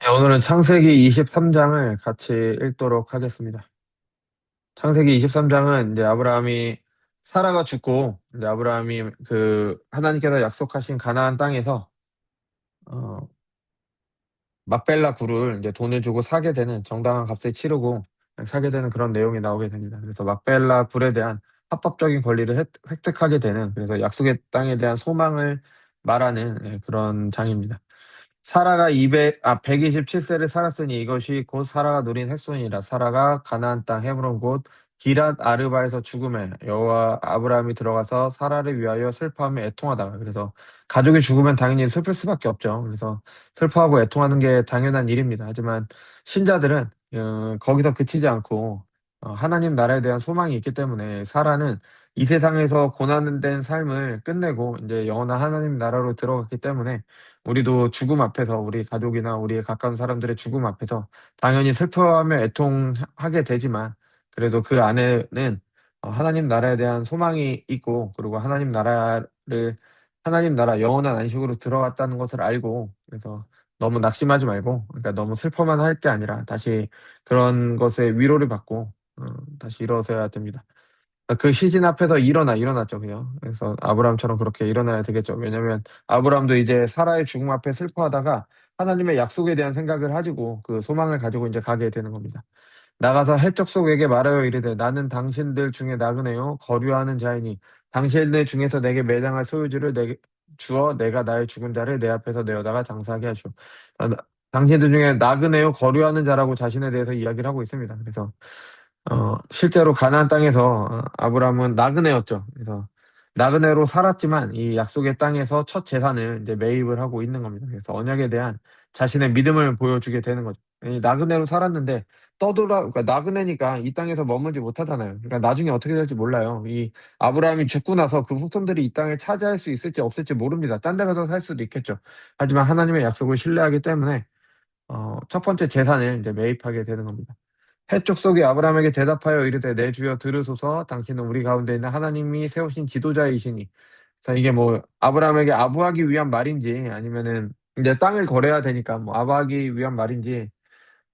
네, 오늘은 창세기 23장을 같이 읽도록 하겠습니다. 창세기 23장은 이제 아브라함이 사라가 죽고 이제 아브라함이 그 하나님께서 약속하신 가나안 땅에서 어 막벨라 굴을 이제 돈을 주고 사게 되는 정당한 값을 치르고 사게 되는 그런 내용이 나오게 됩니다. 그래서 막벨라 굴에 대한 합법적인 권리를 획득하게 되는 그래서 약속의 땅에 대한 소망을 말하는 그런 장입니다. 사라가 127세를 살았으니 이것이 곧 사라가 누린 햇손이라. 사라가 가나안 땅 헤브론 곧 기랏 아르바에서 죽음에 여호와 아브라함이 들어가서 사라를 위하여 슬퍼하며 애통하다가. 그래서 가족이 죽으면 당연히 슬플 수밖에 없죠. 그래서 슬퍼하고 애통하는 게 당연한 일입니다. 하지만 신자들은 거기서 그치지 않고 하나님 나라에 대한 소망이 있기 때문에 사라는 이 세상에서 고난된 삶을 끝내고 이제 영원한 하나님 나라로 들어갔기 때문에 우리도 죽음 앞에서 우리 가족이나 우리의 가까운 사람들의 죽음 앞에서 당연히 슬퍼하며 애통하게 되지만 그래도 그 안에는 하나님 나라에 대한 소망이 있고 그리고 하나님 나라 영원한 안식으로 들어갔다는 것을 알고 그래서 너무 낙심하지 말고 그러니까 너무 슬퍼만 할 게 아니라 다시 그런 것에 위로를 받고 다시 일어서야 됩니다. 그 시즌 앞에서 일어났죠, 그냥. 그래서 아브라함처럼 그렇게 일어나야 되겠죠. 왜냐면 아브라함도 이제 사라의 죽음 앞에 슬퍼하다가 하나님의 약속에 대한 생각을 가지고 그 소망을 가지고 이제 가게 되는 겁니다. 나가서 해적 속에게 말하여 이르되 나는 당신들 중에 나그네요 거류하는 자이니 당신들 중에서 내게 매장할 소유주를 내게 주어 내가 나의 죽은 자를 내 앞에서 내어다가 장사하게 하시오. 아, 당신들 중에 나그네요 거류하는 자라고 자신에 대해서 이야기를 하고 있습니다. 그래서 실제로 가나안 땅에서 아브라함은 나그네였죠. 그래서 나그네로 살았지만 이 약속의 땅에서 첫 재산을 이제 매입을 하고 있는 겁니다. 그래서 언약에 대한 자신의 믿음을 보여주게 되는 거죠. 이 나그네로 살았는데 그러니까 나그네니까 이 땅에서 머물지 못하잖아요. 그러니까 나중에 어떻게 될지 몰라요. 이 아브라함이 죽고 나서 그 후손들이 이 땅을 차지할 수 있을지 없을지 모릅니다. 딴 데 가서 살 수도 있겠죠. 하지만 하나님의 약속을 신뢰하기 때문에 첫 번째 재산을 이제 매입하게 되는 겁니다. 해쪽 속이 아브라함에게 대답하여 이르되 내 주여 들으소서 당신은 우리 가운데 있는 하나님이 세우신 지도자이시니. 그래서 이게 뭐 아브라함에게 아부하기 위한 말인지 아니면은 이제 땅을 거래해야 되니까 뭐 아부하기 위한 말인지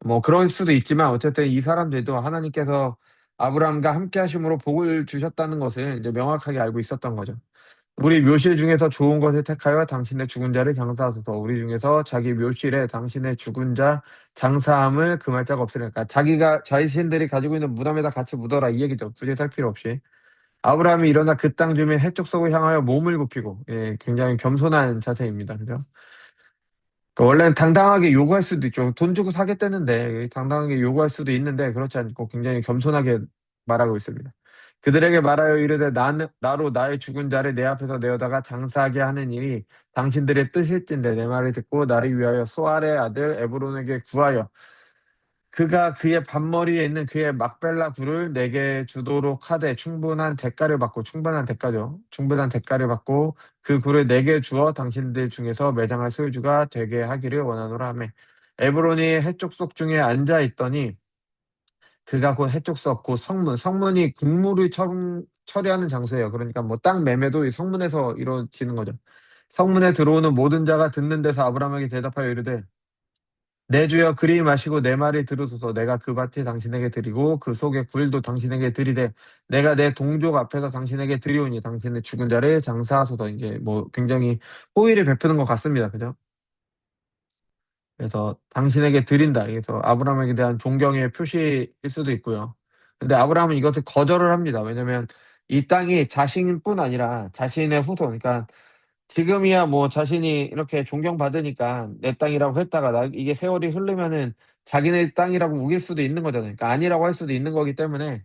뭐 그럴 수도 있지만 어쨌든 이 사람들도 하나님께서 아브라함과 함께 하심으로 복을 주셨다는 것을 이제 명확하게 알고 있었던 거죠. 우리 묘실 중에서 좋은 것을 택하여 당신의 죽은 자를 장사하소서. 우리 중에서 자기 묘실에 당신의 죽은 자 장사함을 금할 자가 없으니까 자기가 자신들이 가지고 있는 무덤에다 같이 묻어라 이 얘기죠. 굳이 살 필요 없이. 아브라함이 일어나 그 땅 주민 해쪽 속을 향하여 몸을 굽히고 굉장히 겸손한 자세입니다. 그죠? 원래는 당당하게 요구할 수도 있죠. 돈 주고 사겠다는데 당당하게 요구할 수도 있는데 그렇지 않고 굉장히 겸손하게 말하고 있습니다. 그들에게 말하여 이르되 나로 나의 죽은 자를 내 앞에서 내어다가 장사하게 하는 일이 당신들의 뜻일진데 내 말을 듣고 나를 위하여 수알의 아들 에브론에게 구하여 그가 그의 밭머리에 있는 그의 막벨라 굴을 내게 주도록 하되 충분한 대가죠. 충분한 대가를 받고 그 굴을 내게 주어 당신들 중에서 매장할 소유주가 되게 하기를 원하노라 하며 에브론이 해쪽 속 중에 앉아 있더니 그가 곧 해쪽 속 곧 성문이 국무를 처리하는 장소예요. 그러니까 뭐 땅 매매도 이 성문에서 이루어지는 거죠. 성문에 들어오는 모든 자가 듣는 데서 아브라함에게 대답하여 이르되 내 주여 그리 마시고 내 말을 들으소서. 내가 그 밭에 당신에게 드리고 그 속의 굴도 당신에게 드리되 내가 내 동족 앞에서 당신에게 드리오니 당신의 죽은 자를 장사하소서. 이게 뭐 굉장히 호의를 베푸는 것 같습니다. 그죠? 그래서 당신에게 드린다. 그래서 아브라함에게 대한 존경의 표시일 수도 있고요. 근데 아브라함은 이것을 거절을 합니다. 왜냐면 이 땅이 자신뿐 아니라 자신의 후손, 그러니까 지금이야 뭐 자신이 이렇게 존경받으니까 내 땅이라고 했다가 이게 세월이 흐르면은 자기네 땅이라고 우길 수도 있는 거잖아요. 그러니까 아니라고 할 수도 있는 거기 때문에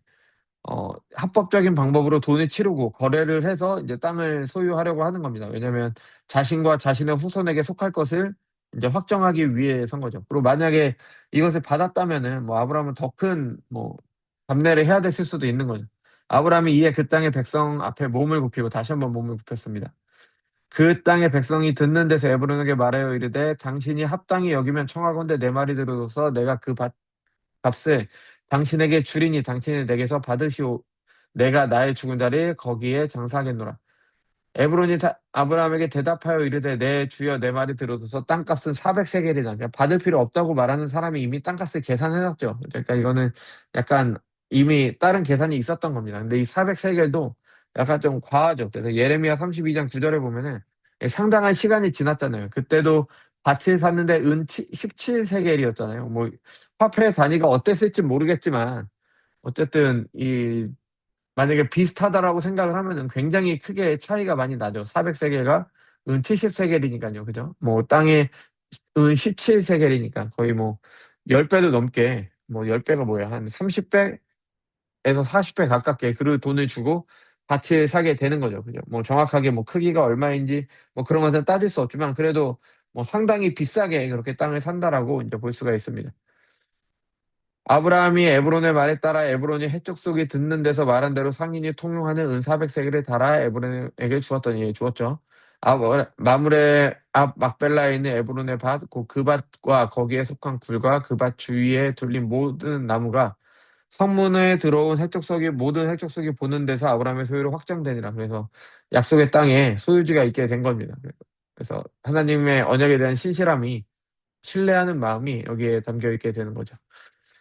합법적인 방법으로 돈을 치르고 거래를 해서 이제 땅을 소유하려고 하는 겁니다. 왜냐면 자신과 자신의 후손에게 속할 것을 이제 확정하기 위해서인 거죠. 그리고 만약에 이것을 받았다면은 뭐 아브라함은 더 큰 뭐 감내를 해야 됐을 수도 있는 거죠. 아브라함이 이에 그 땅의 백성 앞에 몸을 굽히고 다시 한번 몸을 굽혔습니다. 그 땅의 백성이 듣는 데서 에브론에게 말하여 이르되 당신이 합당히 여기면 청하건대 내 말이 들어서 내가 그 값을 당신에게 주리니 당신이 내게서 받으시오. 내가 나의 죽은 자를 거기에 장사하겠노라. 아브라함에게 대답하여 이르되 내 주여 내 말이 들어서 땅값은 400세겔이나 그러니까 받을 필요 없다고 말하는 사람이 이미 땅값을 계산해놨죠. 그러니까 이거는 약간 이미 다른 계산이 있었던 겁니다. 근데 이 400세겔도 약간 좀 과하죠. 그래서 예레미야 32장 9절에 보면은 상당한 시간이 지났잖아요. 그때도 밭을 샀는데 은 17세겔이었잖아요. 뭐 화폐 단위가 어땠을지 모르겠지만 어쨌든 이 만약에 비슷하다라고 생각을 하면은 굉장히 크게 차이가 많이 나죠. 400세겔과 은 70세겔이니까요. 그죠? 뭐 땅에 은 17세겔이니까 거의 뭐 10배도 넘게 뭐 10배가 뭐야? 한 30배에서 40배 가깝게 그 돈을 주고 밭을 사게 되는 거죠. 그죠? 뭐 정확하게 뭐 크기가 얼마인지 뭐 그런 것은 따질 수 없지만 그래도 뭐 상당히 비싸게 그렇게 땅을 산다라고 이제 볼 수가 있습니다. 아브라함이 에브론의 말에 따라 에브론이 해적 속이 듣는 데서 말한 대로 상인이 통용하는 은 400세겔을 달아 에브론에게 주었더니 주었죠. 마물의 앞 막벨라에 있는 에브론의 밭, 곧 그 밭과 거기에 속한 굴과 그 밭 주위에 둘린 모든 나무가 성문에 들어온 해적석이 모든 해적석이 보는 데서 아브라함의 소유로 확정되니라. 그래서 약속의 땅에 소유지가 있게 된 겁니다. 그래서 하나님의 언약에 대한 신실함이 신뢰하는 마음이 여기에 담겨 있게 되는 거죠.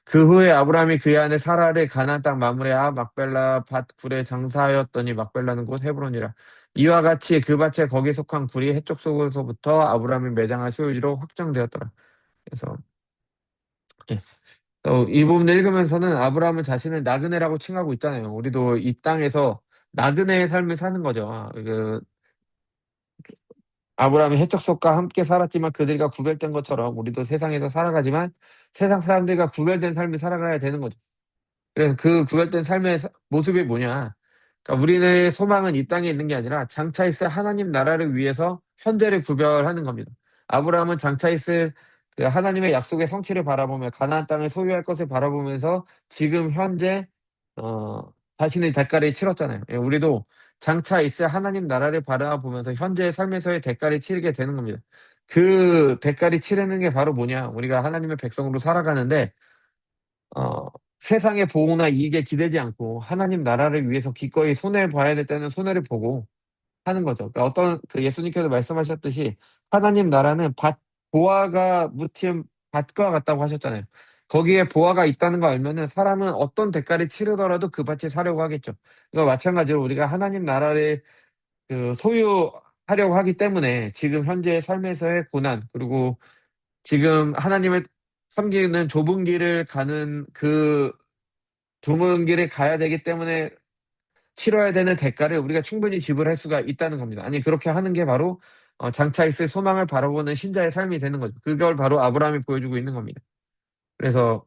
그 후에 아브라함이 그의 아내 사라를 가나안 땅 마므레 앞 막벨라 밭 굴에 장사하였더니 막벨라는 곳 헤브론이라. 이와 같이 그 밭에 거기 속한 굴이 해쪽 속에서부터 아브라함이 매장한 소유지로 확정되었더라. 그래서 예스. 이 부분을 읽으면서는 아브라함은 자신을 나그네라고 칭하고 있잖아요. 우리도 이 땅에서 나그네의 삶을 사는 거죠. 아브라함이 해적 속과 함께 살았지만 그들과 구별된 것처럼 우리도 세상에서 살아가지만 세상 사람들과 구별된 삶을 살아가야 되는 거죠. 그래서 그 구별된 삶의 모습이 뭐냐? 그러니까 우리의 소망은 이 땅에 있는 게 아니라 장차 있을 하나님 나라를 위해서 현재를 구별하는 겁니다. 아브라함은 장차 있을 그 하나님의 약속의 성취를 바라보며 가나안 땅을 소유할 것을 바라보면서 지금 현재 어, 자신의 대가를 치렀잖아요. 예, 우리도 장차 있을 하나님 나라를 바라보면서 현재의 삶에서의 대가를 치르게 되는 겁니다. 그 대가를 치르는 게 바로 뭐냐? 우리가 하나님의 백성으로 살아가는데 어, 세상의 보호나 이익에 기대지 않고 하나님 나라를 위해서 기꺼이 손해를 봐야 될 때는 손해를 보고 하는 거죠. 그러니까 어떤 그 예수님께서 말씀하셨듯이 하나님 나라는 보화가 묻힌 밭과 같다고 하셨잖아요. 거기에 보화가 있다는 거 알면은 사람은 어떤 대가를 치르더라도 그 밭에 사려고 하겠죠. 그러니까 마찬가지로 우리가 하나님 나라를 그 소유하려고 하기 때문에 지금 현재의 삶에서의 고난 그리고 지금 하나님을 섬기는 좁은 길을 가는 그 좁은 길을 가야 되기 때문에 치러야 되는 대가를 우리가 충분히 지불할 수가 있다는 겁니다. 아니, 그렇게 하는 게 바로 장차 있을 소망을 바라보는 신자의 삶이 되는 거죠. 그걸 바로 아브라함이 보여주고 있는 겁니다. 그래서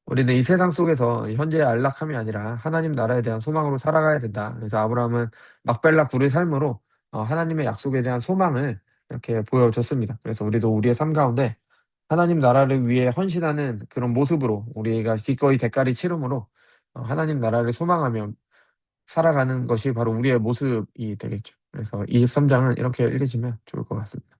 우리는 이 세상 속에서 현재의 안락함이 아니라 하나님 나라에 대한 소망으로 살아가야 된다. 그래서 아브라함은 막벨라 굴의 삶으로 하나님의 약속에 대한 소망을 이렇게 보여줬습니다. 그래서 우리도 우리의 삶 가운데 하나님 나라를 위해 헌신하는 그런 모습으로 우리가 기꺼이 대가를 치름으로 하나님 나라를 소망하며 살아가는 것이 바로 우리의 모습이 되겠죠. 그래서 23장은 이렇게 읽으시면 좋을 것 같습니다.